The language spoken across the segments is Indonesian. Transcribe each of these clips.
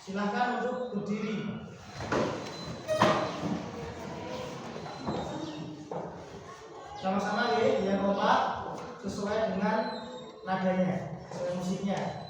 Silahkan untuk berdiri. Sama-sama ya, yang kompak sesuai dengan nadanya, sesuai musiknya.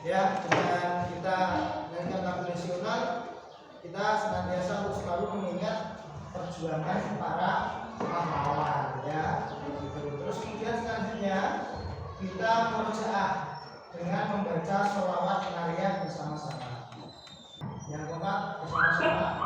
Ya, dengan kita menyanyikan lagu nasional, kita senantiasa harus selalu mengingat perjuangan para pahlawan, ya. Terus kemudian selanjutnya kita merojaah dengan membaca sholawat penarian bersama-sama. Yang keempat bersama-sama.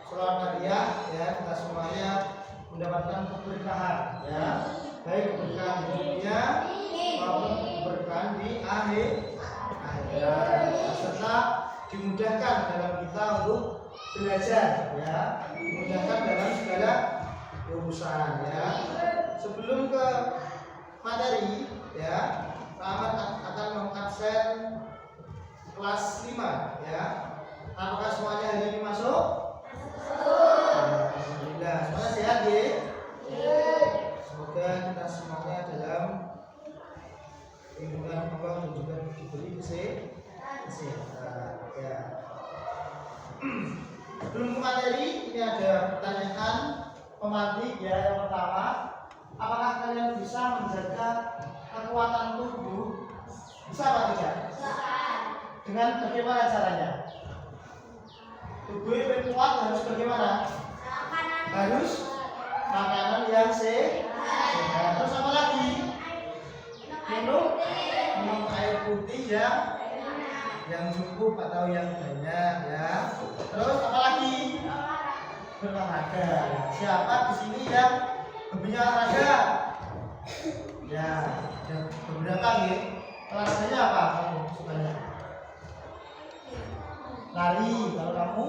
sholat hariah ya, kita semuanya mendapatkan keberkahan ya, baik keberkahan di dunia maupun keberkahan di akhirat, serta dimudahkan dalam kita untuk belajar ya, dimudahkan dalam segala urusan ya. Sebelum ke materi ya, Pak Ahmad akan mengabsen kelas 5 ya. Apakah semuanya hari ini masuk? Alhamdulillah, semuanya sehat ya? Semoga kita semuanya dalam lindungan Allah dan juga diberi kesehatan ya. Sebelum ke materi, ini ada pertanyaan pemantik ya. Yang pertama, apakah kalian bisa menjaga kekuatan tubuh? Bisa apa tidak? Dengan bagaimana caranya? Tubuh yang kuat harus bagaimana? Harus makanan yang sehat. Terus apa lagi? Minum air putih yang cukup atau yang banyak ya. Terus apa lagi? Berolahraga. Siapa di sini yang hobinya olahraga? Ya, ada beberapa nih. Olahraganya apa kamu sukanya? Lari. Kalau kamu?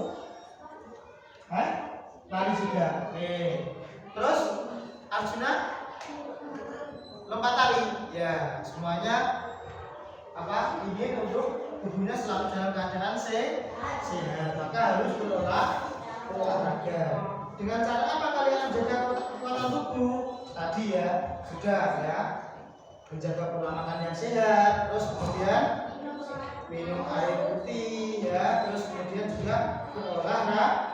Lari juga. Oke. Terus Arjuna lompat tali. Ya, semuanya ingin untuk tubuhnya selalu dalam keadaan sehat. Maka harus berolahraga. Dengan cara apa kalian menjaga kekuatan tubuh? Tadi ya, sudah ya. Menjaga pola makan yang sehat, terus kemudian minum air putih ya, terus kemudian juga berolahraga.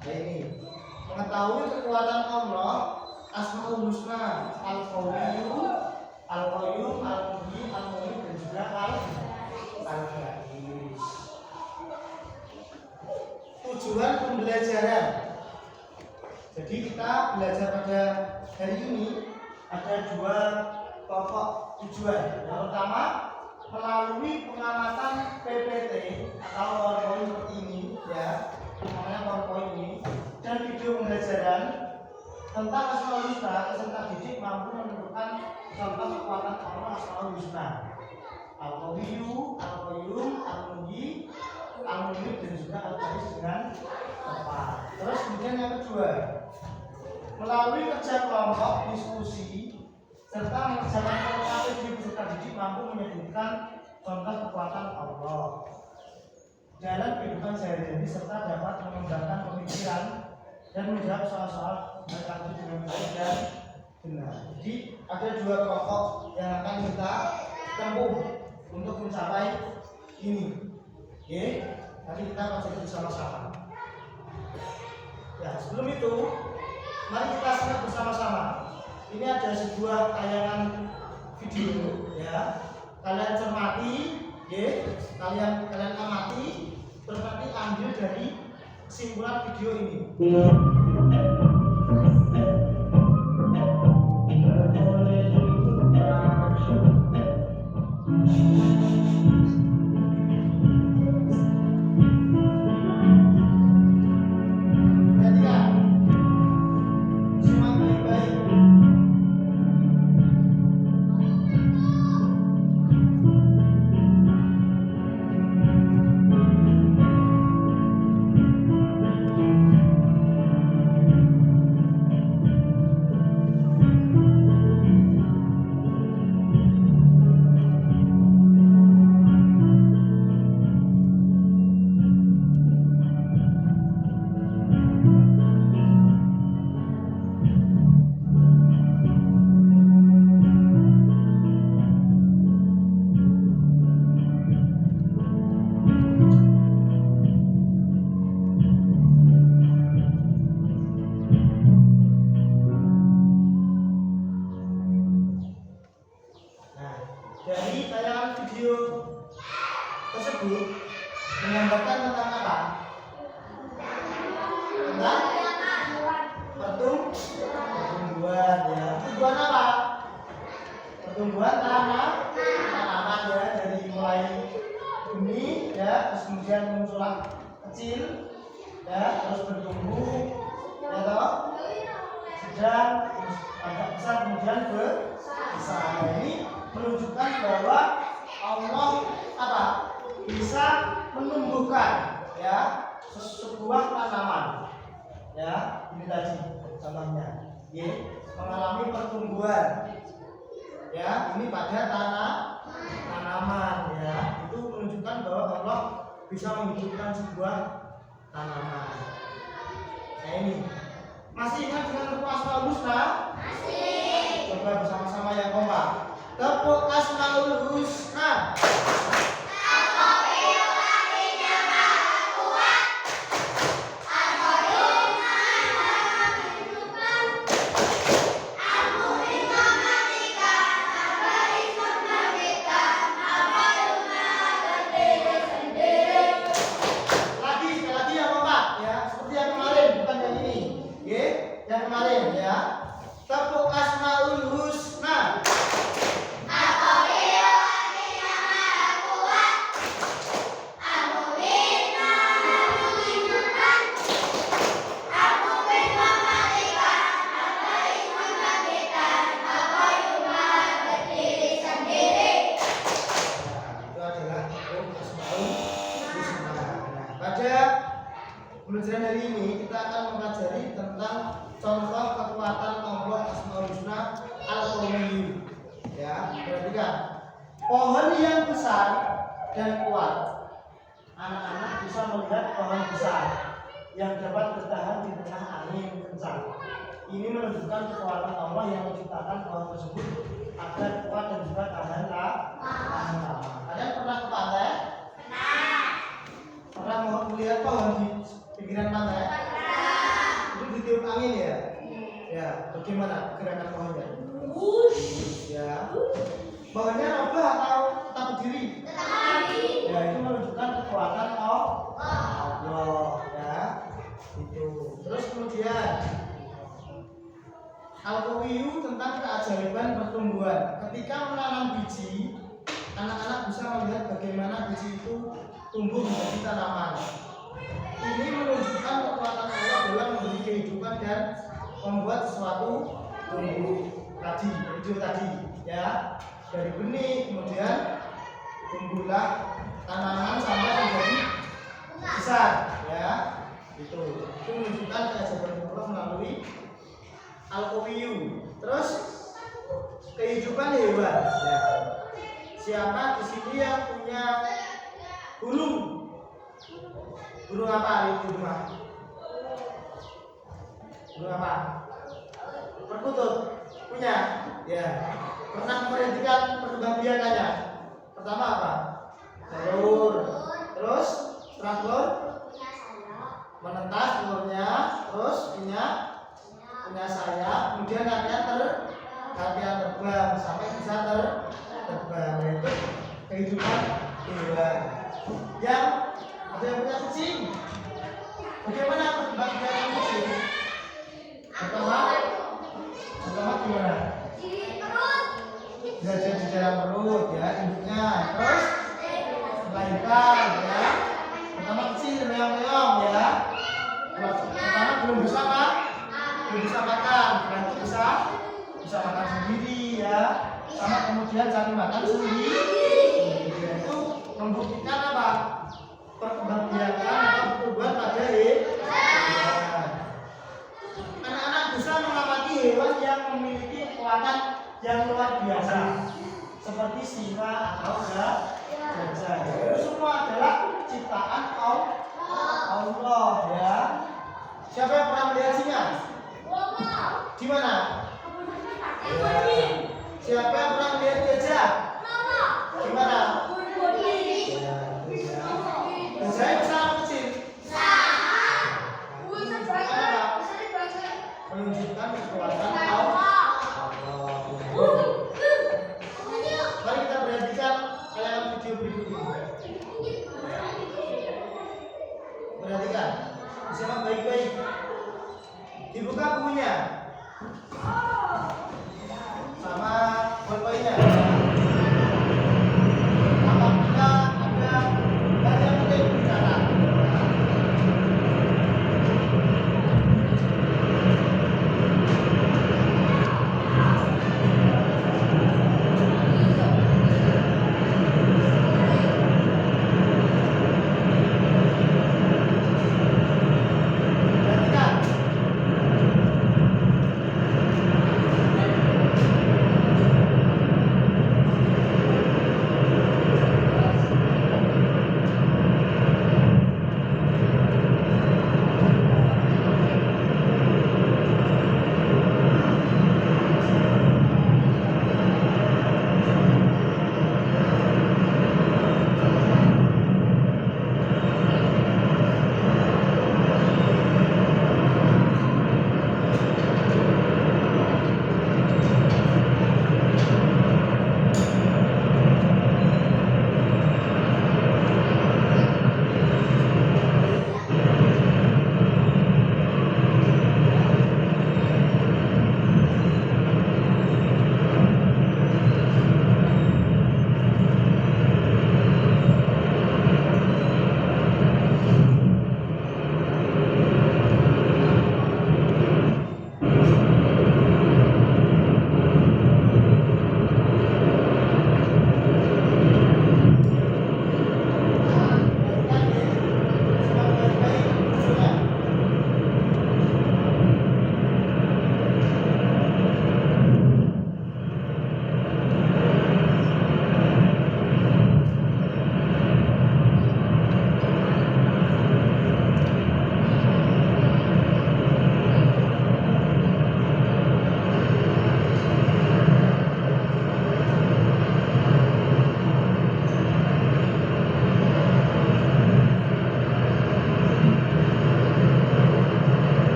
Nah ini mengetahui kekuatan Allah, Asmaul Husna, Al-Qawiyu, Al-Qayyum, Al-Muhyi, Al-Mu'min, dan juga Al-Ba'is. Tujuan pembelajaran. Jadi kita belajar pada hari ini ada dua pokok tujuan. Yang pertama, melalui pengamatan PPT atau PowerPoint seperti ini ya, namanya PowerPoint ini, dan video pembelajaran tentang Asmaul Husna, peserta didik mampu menentukan contoh kekuatan Allah Asmaul Husna, Al-Qawiyyu, Al-Qayyum, Al-Muhyi, Al-Mu'min, dan juga Al-Ba'is dengan tepat. Terus kemudian yang kedua, melalui kerja kelompok, diskusi, serta mengerjakan formasi di peserta didik mampu menyebutkan contoh kekuatan Allah dalam kehidupan sehari-hari, serta dapat mengembangkan pemikiran dan menjawab soal-soal mereka dengan baik dan benar. Jadi ada dua pokok yang akan kita tempuh untuk mencapai ini. Oke, nanti kita akan bersama-sama. Ya, sebelum itu, mari kita simak bersama-sama. Ini ada sebuah tayangan video ya. Kalian cermati, ya. Kalian amati, terus nanti ambil dari kesimpulan video ini. Dari tayangan video tersebut menggambarkan tentang apa? Tentang pertumbuhan ya. Pertumbuhan apa? Pertumbuhan tanaman ya, dari mulai benih ya, terus kemudian muncullah kecil, ya, terus bertumbuh, ya toh, sedang, terus agak besar, kemudian besar. Nah, ini menunjukkan bahwa Allah apa? Bisa menumbuhkan ya sebuah tanaman. Ya, ini tadi contohnya. Ya, mengalami pertumbuhan. Ya, ini pada tanaman ya. Itu menunjukkan bahwa Allah bisa menghidupkan sebuah tanaman. Nah, ini masih ingat dengan tepuk Asmaul Husna? Masih. Coba bersama-sama yang kompak. Tepuk Asmaul Husna. Yang kemarin ya, tepuk Asmaul Husna. Pelajaran hari ini kita akan mempelajari tentang contoh kekuatan Allah Asmaul Husna Al-Qawiyyun. Ya, perhatikan. Pohon yang besar dan kuat. Anak-anak bisa melihat pohon besar yang dapat bertahan di tengah angin kencang. Ini menunjukkan kekuatan Allah yang menciptakan pohon tersebut agar kuat dan juga tahan lama. Kalian pernah ke pantai? Pernah mau melihat pohon di pinggiran pantai? Itu ditiup angin ya? Ya, bagaimana gerakan pohonnya? Ya, pohonnya roboh atau tetap berdiri? Ya, itu menunjukkan kekuatan Allah. Ya, itu. Terus kemudian Al-Qawiyyun tentang keajaiban pertumbuhan. Ketika menanam biji, anak-anak bisa melihat bagaimana biji itu tumbuh menjadi tanaman. Ini menunjukkan kekuatan Allah dalam memberi kehidupan dan membuat sesuatu tumbuh tadi, hijau tadi, ya, dari benih kemudian tumbuhlah tanaman sampai menjadi besar, ya, itu menunjukkan keajaiban Allah melalui Al-Qawiyyun. Terus kehidupan hewan, ya. Siapa di sini yang punya burung? Burung apa itu rumah? Burung apa? Perkutut. Punya? Ya. Pernah memperhatikan perkembangbiakannya? Pertama apa? Telur. Terus setelah telur menetas telurnya, terus punya sayap, kemudian latihan terbang sampai bisa terbang. Itu kehidupan hewan. Yang ada yang punya kucing. Bagaimana perkembangbiakan kucing? Pertama gimana? Belajar di dalam perut, ya, induknya. Terus melahirkan, ya. Pertama kecil, meong-meong, ya. Pertama belum bisa makan, nanti bisa makan sendiri, ya. Sama kemudian cari makan sendiri. Itu membuktikan apa? Perkembangbiakan atau pertumbuhan pada hewan. Anak-anak bisa mengamati hewan yang memiliki kekuatan yang luar biasa, seperti singa atau gajah. Itu semua adalah ciptaan Allah, ya. Siapa yang pernah melihat singa? Di mana? Ya. Siapa yang pernah melihat gajah? Di mana? Gajah besar atau kecil? Menunjukkan kekuatan Allah. Mari kita perhatikan tayangan video berikut ini. Perhatikan, simak baik-baik. Dibuka bukunya sama bolpoinnya. Apabila ada yang penting bicara.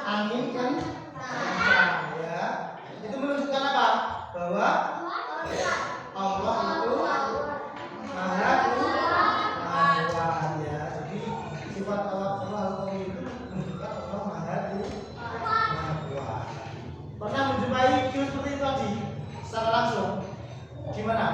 angin kencang, ya. Itu menunjukkan apa? Bahwa Allah itu Maha Kuat, ya. Jadi sifat Allah itu menunjukkan Allah Maha Kuat. Pernah menjumpai video seperti itu tadi secara langsung? Gimana?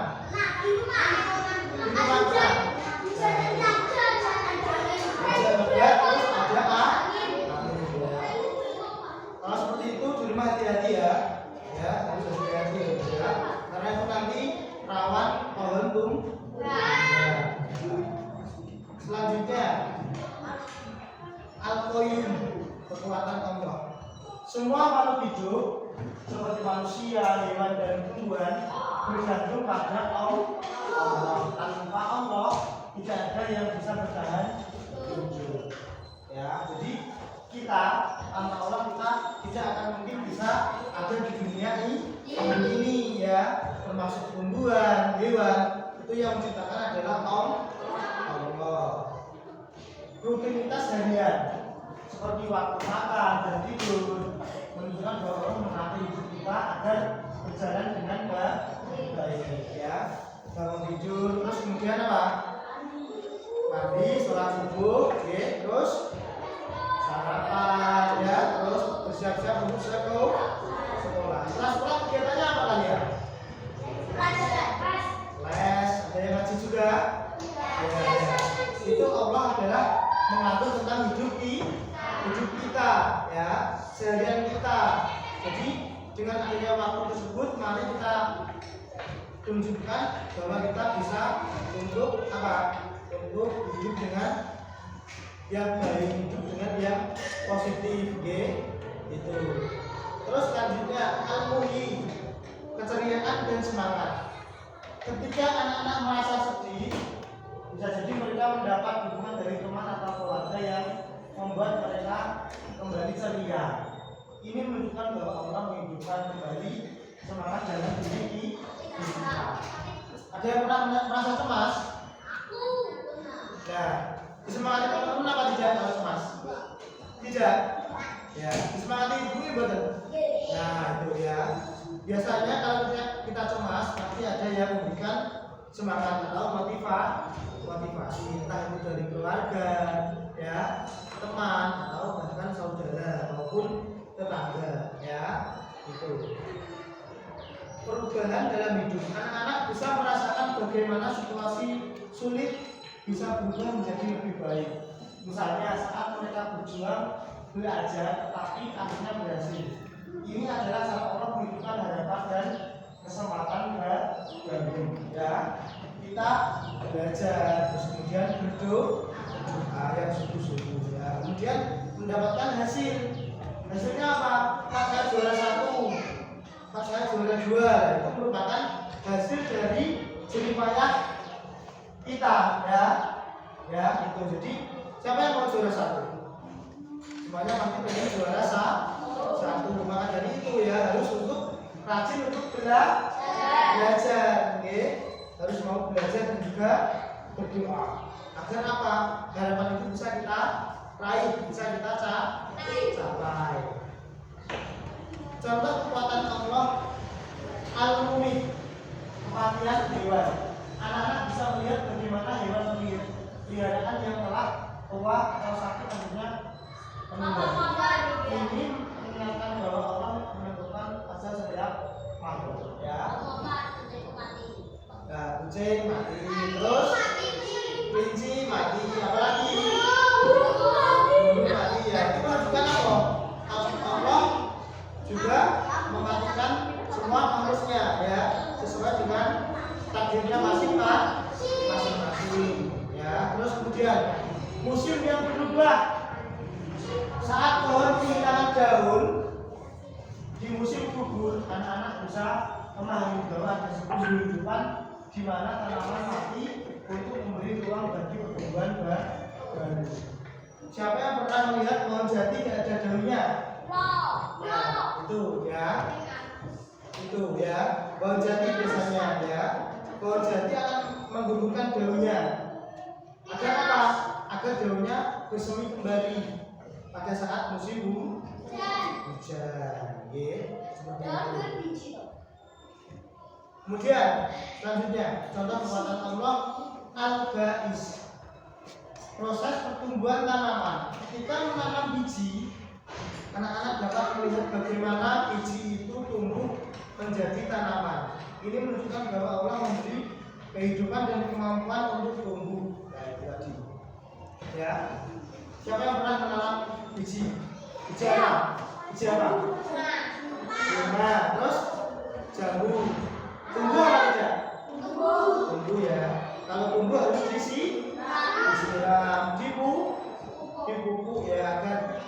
Kalau seperti itu di rumah hati-hati ya, harus hati-hati ya, karena itu nanti rawan pohon tumbang. Selanjutnya Al-Qayyum, kekuatan Allah. Semua makhluk hidup seperti manusia, hewan dan tumbuhan bergantung pada Allah. Tanpa Allah tidak ada yang bisa bertahan hidup. Ya, jadi kita tanpa Allah kita tidak akan mungkin bisa ada di dunia ini, ya. Termasuk tumbuhan, hewan, itu yang menciptakan adalah Allah. Rutinitas harian seperti waktu makan dan tidur menunjukkan bahwa Allah mengatur hidup kita agar berjalan dengan baik, ya. Bangun tidur, terus kemudian apa? Mandi, sholat subuh, terus sarapan, ya, terus bersiap-siap untuk sekolah. Setelah sekolah kegiatannya apa kalian? Les, ada yang ngaji juga. Ya. Itu Allah adalah mengatur tentang hidup kita, ya, seharian kita. Jadi dengan adanya waktu tersebut, mari kita tunjukkan bahwa kita bisa untuk apa? Untuk hidup dengan yang baik, hidup dengan yang positif, itu. Terus selanjutnya al-muhyi, keceriaan dan semangat. Ketika anak-anak merasa sedih, bisa jadi mereka mendapat dukungan dari teman atau keluarga yang membuat mereka kembali ceria. Ini menunjukkan bahwa Allah menghidupkan kembali semangat dalam diri kita. Ada yang pernah merasa cemas? Nah, disemangati teman-teman apa tidak kalau cemas? Tidak. Ya, disemangati ibu betul. Nah, itu ya. Biasanya kalau kita cemas, pasti ada yang memberikan semangat atau motivasi, entah itu dari keluarga, ya, teman atau bahkan saudara maupun tetangga, ya. Itu. Perubahan dalam hidup, anak-anak bisa merasakan bagaimana situasi sulit bisa berubah menjadi lebih baik. Misalnya saat mereka berjuang belajar tetapi akhirnya berhasil. Ini adalah cara Allah menghidupkan harapan dan kesempatan baru, ya. Kita belajar, terus kemudian berdoa yang sungguh-sungguh, ya. Kemudian mendapatkan hasilnya apa? Pas saya juara 1, pas saya juara 2, itu merupakan hasil dari jerih payah kita, ya itu. Jadi siapa yang mau juara 1? Semuanya pasti pengen juara 1. Maka dari itu ya harus untuk rajin untuk belajar, harus mau belajar dan juga berdoa agar apa? Harapan itu bisa kita raih, bisa kita capai. Contoh kekuatan Allah al-muhyi, kematian hewan. Anak-anak bisa melihat bagaimana hewan peliharaan yang telah tua atau sakit akhirnya meninggal. Ini mengingatkan bahwa Allah menentukan asal setiap makhluk, ya. Nah, kucing mati, terus kelinci mati, apalagi burung mati, ya. Itu menunjukkan apa? Allah juga mematikan semua makhluknya, ya, sesuai dengan takdirnya masing-masing, ya. Terus kemudian musim yang berubah saat pohon kehilangan daun di musim gugur, anak-anak bisa memahami bahwa ada sebuah kehidupan di mana tanaman mati untuk memberi ruang bagi pertumbuhan baru. Siapa yang pernah melihat pohon jati tidak ada daunnya? Itu ya, pohon jati biasanya, ya. Pohon jati akan menggugurkan daunnya. Agar apa? Agar daunnya bersemi kembali pada saat musim hujan. Seperti itu. Kemudian selanjutnya contoh perbuatan Allah al-ba'is. Proses pertumbuhan tanaman. Ketika menanam biji, anak-anak dapat melihat bagaimana biji itu tumbuh menjadi tanaman. Ini menunjukkan bahwa Allah memberi kehidupan dan kemampuan untuk tumbuh. Nah, itu tadi. Ya. Siapa yang pernah menanam biji? Biji apa? Biji apa? Bunga. Terus jambu. Tumbuh apa tidak? Tumbuh ya. Kalau tumbuh harus disiram, dipupuk ya agar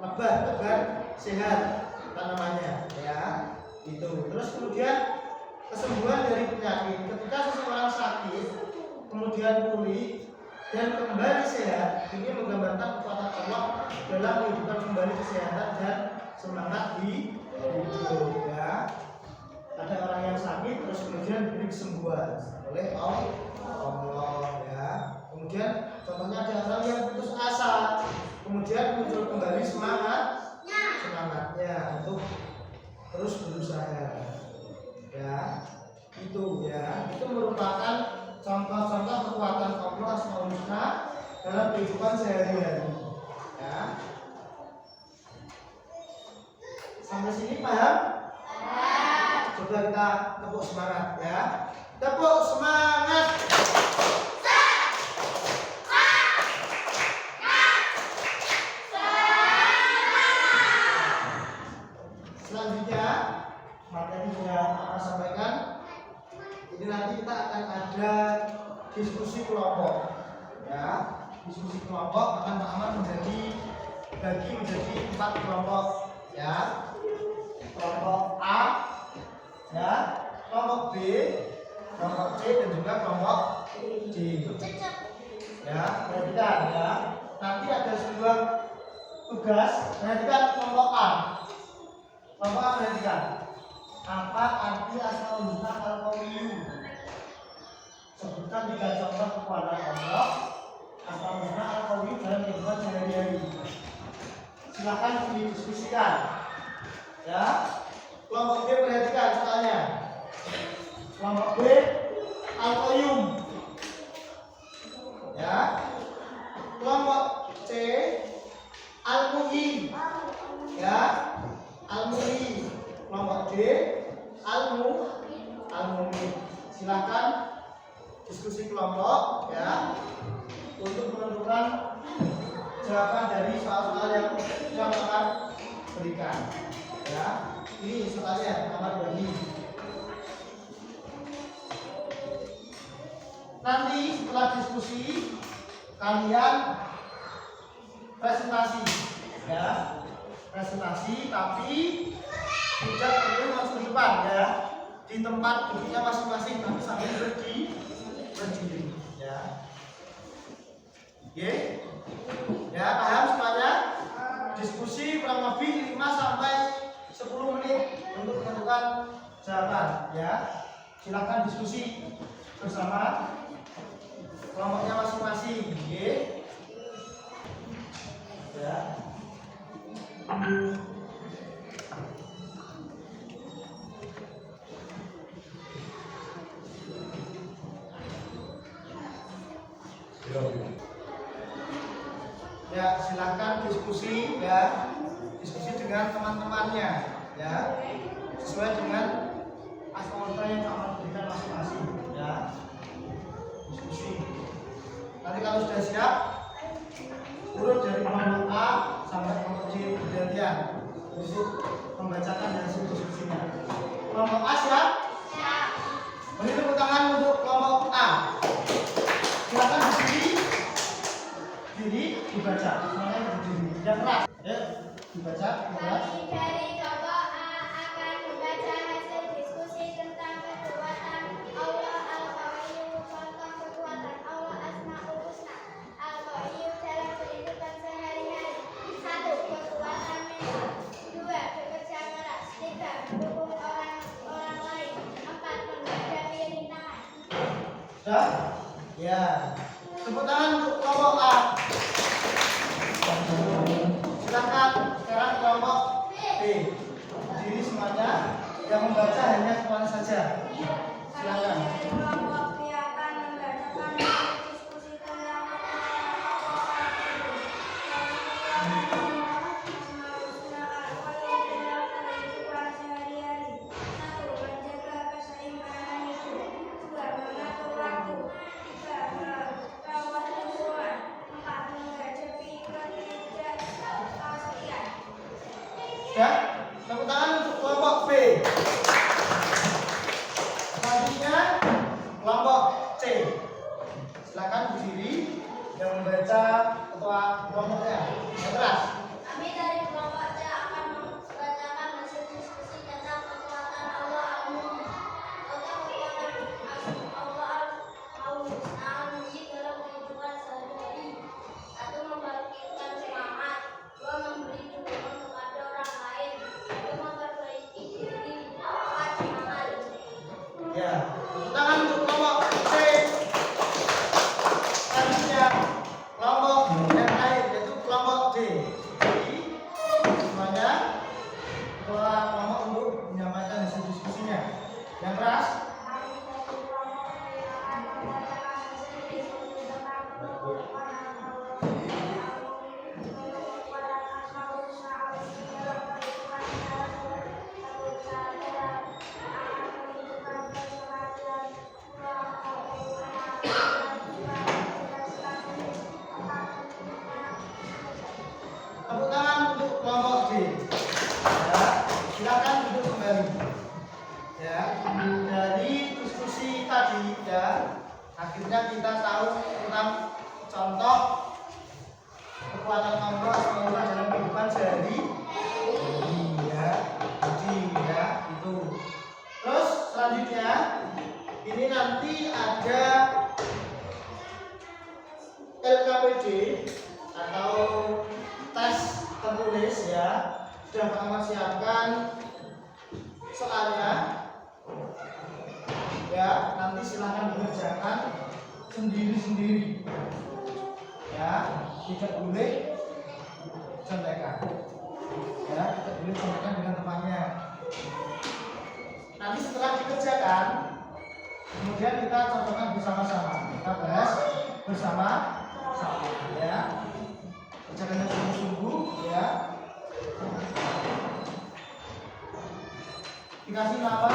lebat, agar sehat tanamannya ya. Itu. Terus kemudian kesembuhan dari penyakit. Ketika seseorang sakit kemudian pulih dan kembali sehat, ini menggambarkan kekuatan Allah dalam menghidupkan kembali kesehatan dan semangat di hidup ya. Ada orang yang sakit terus kemudian diberi kesembuhan oleh Allah ya. Kemudian contohnya ada orang yang putus asa, kemudian muncul kembali semangatnya untuk terus berusaha ya. Itu merupakan contoh-contoh kekuatan Allah SWT dalam kehidupan sehari-hari ya. Sampai sini paham? Coba kita tepuk semangat ya. Tepuk semangat. Selanjutnya materi sudah saya sampaikan. Ini nanti kita akan ada diskusi kelompok ya. Diskusi kelompok akan Pak Ahmad bagi menjadi 4 kelompok ya. Kelompok A ya, kelompok B, kelompok C dan juga kelompok D ya. Perhatikan ya, nanti ada sebuah tugas. Perhatikan kelompok A. Kelompok A, perhatikan apa arti asmaul husna al-qawiyyu. Sebutkan 3 contoh kekuatan Allah asmaul husna al-qawiyyu dalam kehidupan sehari-hari. Silakan didiskusikan ya. Kelompok B, perhatikan soalnya. Kelompok B, Al-Qayyum ya. Kelompok C, Al-Muhyi ya. Al-Muhyi. Kelompok D, Al-Muhyi. Silakan diskusi kelompok ya untuk menentukan jawaban dari soal-soal yang akan berikan ya. Ini soalnya kamar bagi. Nanti setelah diskusi kalian presentasi ya. Presentasi tapi tidak perlu masuk depan ya. Di tempat duduknya masing-masing tapi sambil berdiri ya. Oke. Ya, paham semuanya? Diskusi kurang lebih 5 sampai 10 menit untuk menentukan jawaban ya. Silakan diskusi bersama kelompoknya masing-masing ya. Ya, silakan diskusi ya. Diskusi dengan teman-temannya ya. Sesuai dengan asmaul husna yang akan diberikan masing-masing ya. Diskusi. Nanti kalau sudah siap urut dari kelompok A sampai kelompok C bergantian untuk membacakan hasil diskusinya. Kelompok A siap? Siap. Beri tepuk tangan untuk kelompok A. Silakan berdiri, dibaca. Semuanya berdiri. Yang keras. Ya, dibaca. Kami dari kelompok A akan membaca hasil diskusi tentang kekuatan Allah Al-Qawiyyu. Contoh kekuatan Allah Asmaul Husna Al-Qawiyyu dalam kehidupan sehari-hari. 1. Kekuatan mental. 2. Bekerja keras. 3. Mendukung orang lain. 4. menghadapi rintangan. Sudah? Ya. Tepuk tangan untuk kelompok A. Silakan sekarang kelompok B. Berdiri semuanya. Yang membaca hanya keluarnya saja. Silakan. Kelompok B akan membacakan diskusi tentang kehidupan sehari-hari. 1. Menjaga keseimbangan hidup. 2. Mengatur waktu. 3. Merawat lingkungan. 4. Menghadapi ketidakpastian. Ya, tepuk tangan untuk kelompok B. Selanjutnya kelompok C. Silakan berdiri. Yang membaca ketua kelompoknya. Yang keras. Kami dari kelompok C akan membacakan hasil diskusi tentang kekuatan Allah Al-Mu'min atau kekuatan Allah Al-Mu'min dalam kehidupan sehari-hari. 1. Membangkitkan semangat. 2. Memberi dukungan kepada orang lain. 3. Memperbaiki diri. 4. Semangat. Ya, tepuk tangan untuk kelompok C. Selanjutnya kelompok yang lain yaitu kelompok D. Jadi semuanya ketua kelompok untuk menyampaikan hasil diskusinya. Yang keras. Kami dari kelompok B akan membacakan hasil diskusi tentang kekuatan Allah Al-Mu'min kekuatan Asmaul Husna Al-Husna dalam kehidupan sehari-hari. 1. Sadar akan kehidupan keseharian. 2. Tepuk tangan untuk kelompok D. Ya, silakan duduk kembali. Ya, dari diskusi tadi ya, akhirnya kita tahu tentang contoh kekuatan Allah SWT dalam kehidupan sehari. Ya, jadi ya itu. Terus selanjutnya ini nanti ada LKPD atau tes tertulis ya, sudah kamu siapkan soalnya ya, nanti silahkan mengerjakan sendiri-sendiri ya, tidak boleh contekan ya, tidak boleh contekan dengan temannya. Nanti setelah dikerjakan kemudian kita contohkan bersama-sama, kita bahas bersama-sama ya, kerjakan yang sungguh-sungguh ya, dikasih nama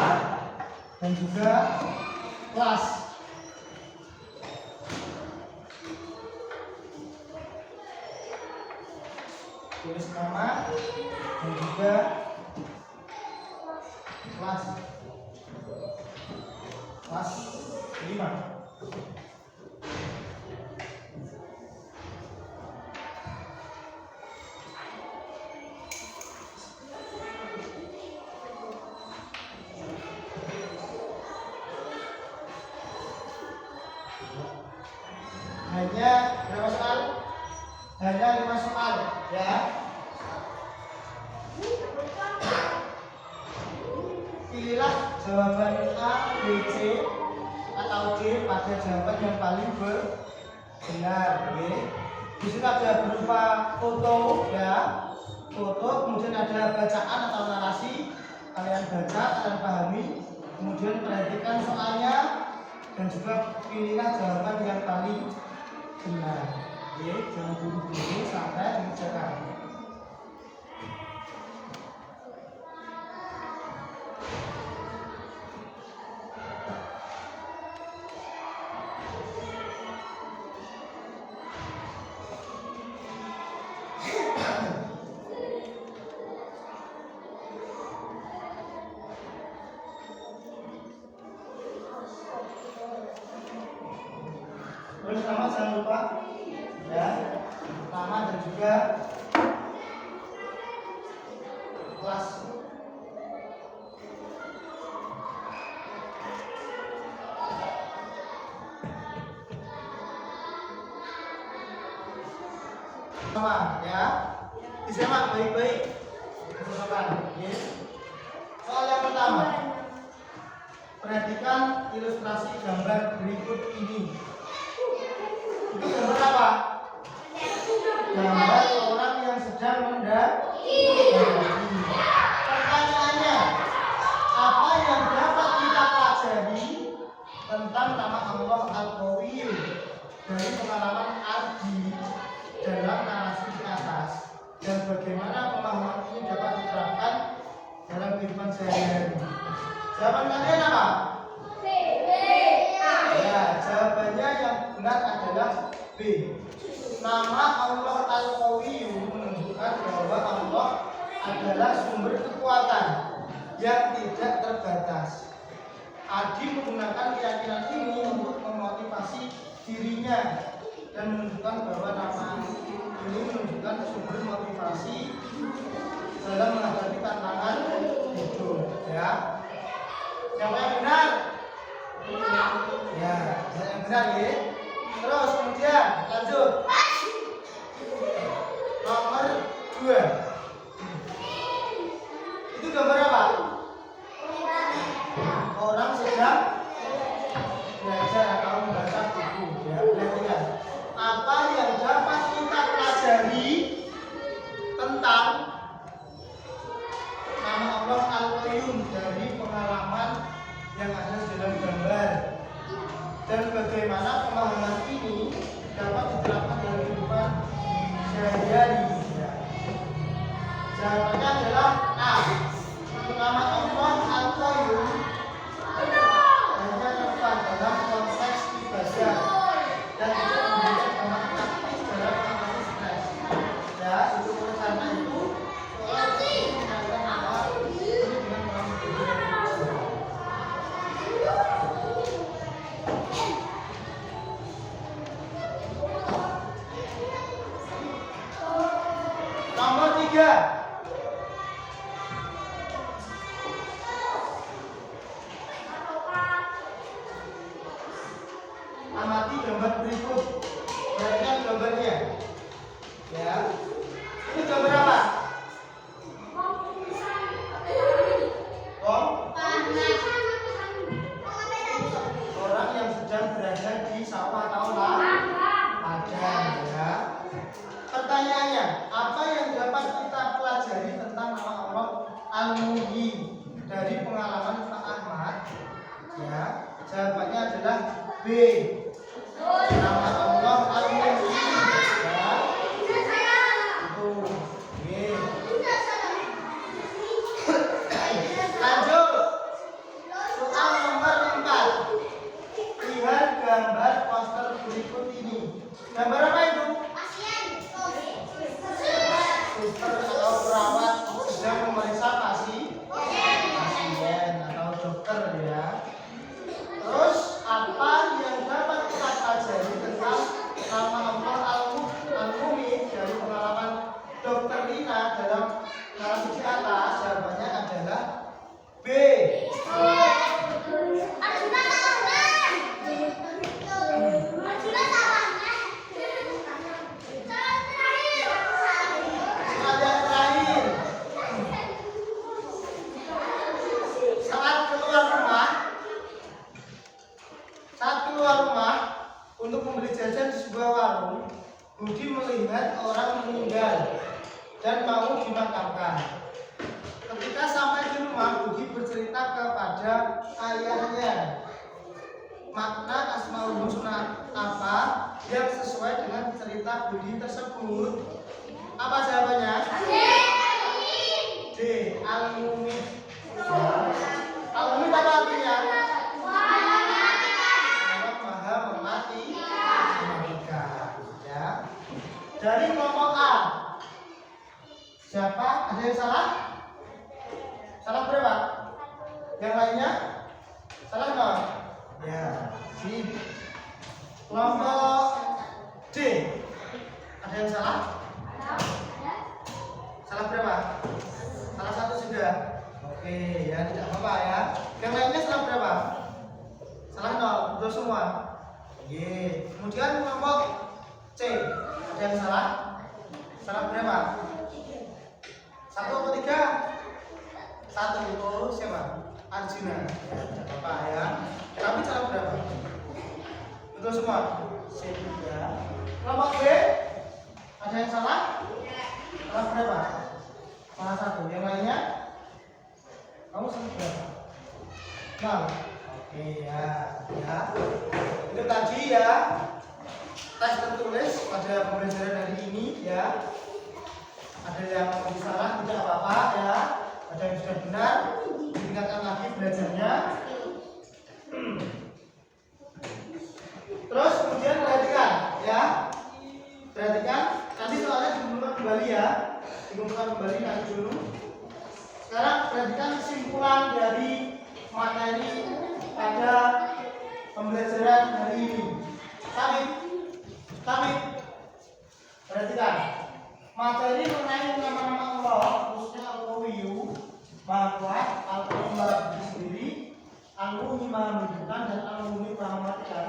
dan juga kelas. Tulis nama dan juga kelas 5. Hanya berapa soal? Hanya 5 soal ya. Pilihlah jawaban A, B, C atau D pada jawaban yang paling benar. Ya. Di sini ada berupa foto ya, foto, kemudian ada bacaan atau narasi. Kalian baca, kalian pahami, kemudian perhatikan soalnya dan juga pilihlah jawaban yang paling benar. Oke, jangan buru-buru sampai dikerjakan. Terus nama jangan lupa ya, nama dan juga kelas. Sama ya, disimak baik-baik. Ya. Soal yang pertama, perhatikan ilustrasi gambar berikut ini. Itu gambar apa? Gambar orang yang sedang mendaki. mempelajari tentang nama Allah Al-Qawi dari pengalaman Adi dalam narasi di atas, dan bagaimana pemahaman ini dapat diterapkan dalam kehidupan sehari-hari. Jawaban kalian apa? Ya, jawabannya yang benar adalah B. Nama Allah Al-Qawi menunjukkan bahwa Allah adalah sumber kekuatan yang tidak terbatas. Adi menggunakan keyakinan ini untuk memotivasi dirinya dan menunjukkan bahwa nama ini menunjukkan sumber motivasi dalam menghadapi tantangan hidup. Ya, siapa yang benar? Ya, yang benar ya. Terus kemudian lanjut. Nomor 2. Itu gambar apa? Orang sedang belajar atau membaca buku. Ya, lihat. Apa yang dapat kita pelajari tentang nama Allah Al-Qayyum dari pengalaman yang ada dalam gambar, dan bagaimana pemahaman ini dapat diterapkan dalam kehidupan sehari-hari. Ya. Jawabannya adalah A. Nama Allah Al-Qayyum hanya tepat dalam konteks ibadah dan tidak memberikan dampak aktif dalam mengatasi stres. Ya, itu karena itu mengaitkan nama ini dengan pengalaman. Nomor 3. Amati gambar berikut. Perhatikan gambarnya. Ya. Ini gambar apa? Orang yang sedang berada di sawah atau ladang. Ya. Pertanyaannya, apa yang dapat kita pelajari tentang nama Allah Al-Muhyi dari pengalaman Pak Ahmad? Ya, jawabannya adalah B. Nama Allah Al-Muhyi. Ya. Itu B. Lanjut. Soal nomor 4. Lihat gambar poster berikut ini. Gambar apa itu? Suster atau perawat sedang memeriksa pasien atau dokter ya. Terus apa yang dapat kita pelajari tentang nama Allah Al-Muhyi dari pengalaman Dokter Lina dalam narasi di atas? Jawabannya adalah B. Saat keluar rumah untuk membeli jajan di sebuah warung, Budi melihat orang meninggal dan mau dimakamkan. Ketika sampai di rumah, Budi bercerita kepada ayahnya makna Asmaul Husna apa yang sesuai dengan cerita Budi tersebut. Apa jawabannya? D. Al-Muhyi. Al-Muhyi apa artinya? Ya. Dari kelompok A, siapa? Ada yang salah? Salah berapa? Yang lainnya? Salah nggak? Ya. Sip. Kelompok D, ada yang salah? Salah berapa? Salah satu sudah. Oke, ya tidak apa-apa ya. Yang lainnya salah berapa? Salah 0, betul semua. Oke. Kemudian kelompok C, ada yang salah? Salah berapa? 1 atau 3? 1 itu siapa? Arjuna. Ya, tidak apa-apa ya. Tapi salah berapa? Betul semua. C ya. Kelompok B, ada yang salah? Salah berapa? Salah 1. Yang lainnya? Kamu salah berapa? 0. Iya, ya. Itu tadi ya tes tertulis pada pembelajaran hari ini ya. Ada yang salah tidak apa-apa ya. Ada yang sudah benar, ditingkatkan lagi belajarnya. Terus kemudian perhatikan ya. Perhatikan nanti soalnya dikumpulkan kembali ya. Dikumpulkan kembali nanti dulu. Sekarang perhatikan kesimpulan dari materi pada pembelajaran hari ini. Kami perhatikan materi mengenai nama-nama Allah, khususnya Al-Qawiyyu, Maha Kuat, Al-Qayyum Maha Berdiri Sendiri, Al-Muhyi Maha Menunjukkan, dan Al-Muhyi Maha Mematikan,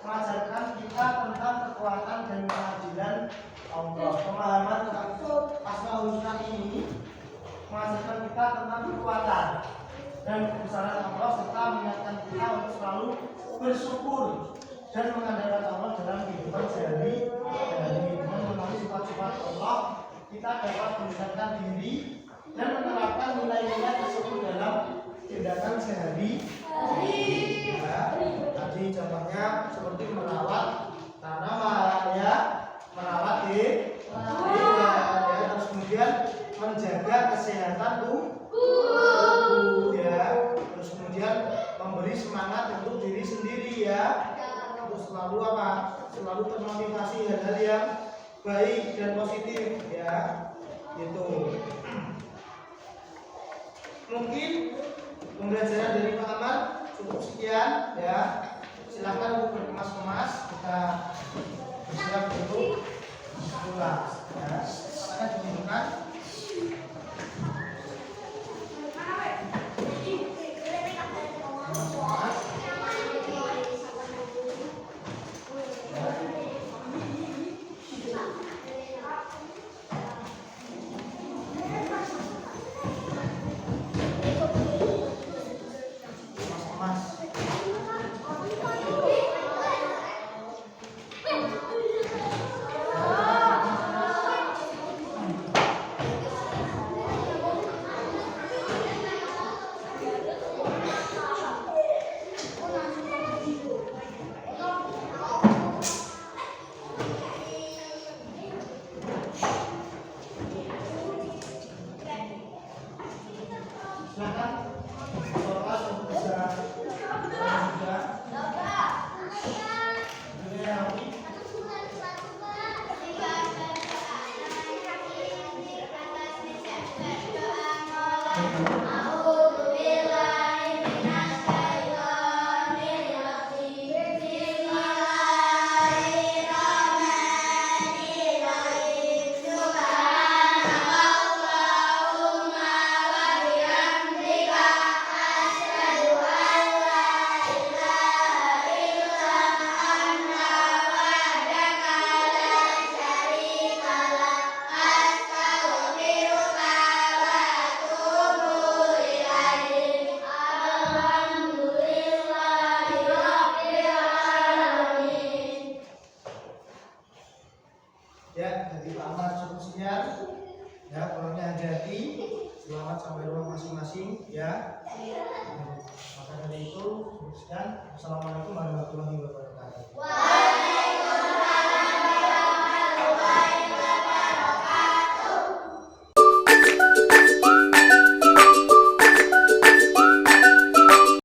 mengajarkan kita tentang kekuatan dan keadilan Allah. Pemahaman tentang Asmaul Husna ini mengajarkan kita tentang kekuatan dan kebesaran Allah, serta mengingatkan kita untuk selalu bersyukur dan mengandalkan Allah dalam kehidupan sehari-hari. Dengan mengenali sifat-sifat Allah, kita dapat mendekatkan diri dan menerapkan nilai-nilai tersebut dalam tindakan sehari-hari. Ya, tadi contohnya seperti merawat tanaman ya, merawat ya, terus kemudian menjaga kesehatan tubuh ya, terus kemudian memberi semangat untuk diri sendiri ya, terus selalu apa, selalu termotivasi hal-hal yang baik dan positif ya, gitu. Mungkin pembelajaran dari Pak Amar cukup sekian ya. Silakan untuk berkemas-kemas, kita bersiap untuk pulang ya. Silakan ditunjukkan. Ya, dari Pak Amar cukup sekian. Ya, kurangnya hati-hati. Selamat sampai rumah masing-masing ya. Maka dari itu, sekian. Assalamualaikum warahmatullahi wabarakatuh.